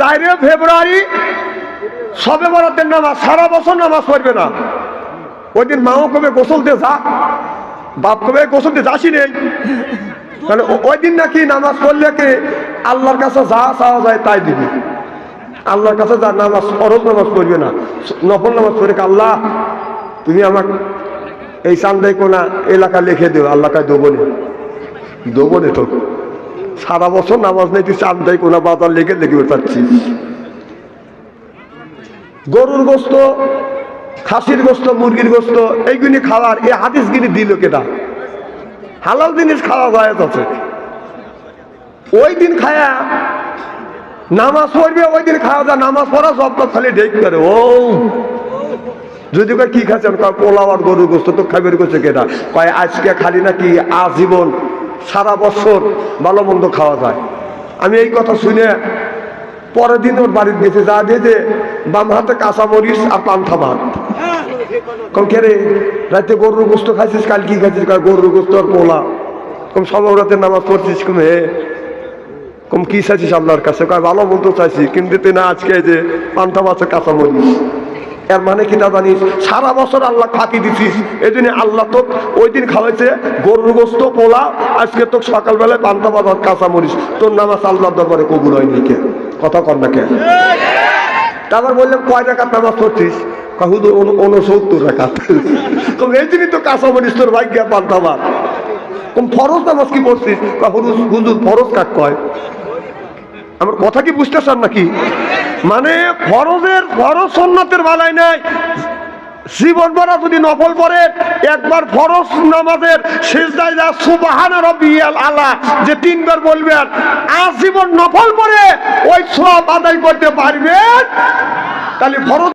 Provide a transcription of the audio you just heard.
4 ফেব্রুয়ারি সবে বরাতের নামাজ, সারা বছর নামাজ পড়বে না। ওই দিন মাও কবে গোসল দিয়ে যা, বাপ কবে গোসল দিয়ে যাসি নেই, কারণ ওই দিন নাকি নামাজ পড়লে কি আল্লাহর কাছে যা চাওয়া যায় তাই দিবি। আল্লাহর কাছে যা নামাজ, ফরজ নামাজ পড়বে না, নফল নামাজ পড়ে আল্লাহ তুমি আমার এই চান্দাই কোনা এলাকা লিখে দেও, আল্লাহ কাছে দেবো নে তো। সারা বছর নামাজ নেই, তুই চান্দাই কোনা বাজার লিখে লিখে পাচ্ছিস। গরুর গোস্ত, খাসির গোস্ত, মুরগির গোস্ত এইগুলি খাওয়ার এই হাদিসগুলি দিল কেটা? হালাল জিনিস খাওয়া যায় আছে। ওই দিন খায়া নামাজ পড়বে, ওই দিন খাওয়া যায়, নামাজ পড়া সব খালি ঢেক করে। ও যদি কি খাচ্ছেন, পোলাও আর গরুর গোস্ত তো খাইবের করছে কেটা? কয় আজকে খালি নাকি আজীবন সারা বছর ভালো মন্দ খাওয়া যায়। আমি এই কথা শুনে পরের দিন ওর বাড়িতে গেছে, যা দিয়েছে বাম হাতে কাঁচামরিচ আর পান্থা ভাত। কম কে রে রাতে গরুর গোস্ত খাইছিস, কাল কি খাইছিস? গরুর গোস্ত আর পোলা। কম সব রাতে নামাজ পড়ছিস, কম হে কম কি চাইছিস আল্লাহর কাছে? কয় ভালো মন্দ চাইছি, কিন্তু তুই না আজকে যে পান্থা ভাত কাঁচামরিচ। এর মানে কি না জানিস? সারা বছর আল্লাহ ফাঁকি দিছিস, এই জন্য আল্লাহ তো ওই দিন খাওয়াইছে গরুর গোস্ত পোলা, আজকে তো সকালবেলায় পান্তা ভাত কাঁচামরিচ। তোর নামাজ আল্লাহর দরবারে কবুল হয়নি। কে কথা কর না কে? তারপর বললাম কয় রাকাত নামাজ পড়ছিস? হুজুর 69 রাকাত। এই জন্যই তো কাঁচামরিচ তোর ভাগ্য পান্তা ভাত। কোন ফরজ নামাজ কি পড়ছিস? হুজুর ফরজ কাক কয়? আমার কথা কি বুঝতেছেন নাকি? মানে ফরজ সুন্নাতের বেলায় নাই, জীবন ভরা যদি নফল পড়ে, একবার ফরজ নামাজের সিজদায় যা সুবহান রাব্বিয়াল আলা যে 3 বার বলবেন, আজীবন নফল পড়ে ওই সওয়াব আদায় করতে পারবেন। তাহলে ফরজ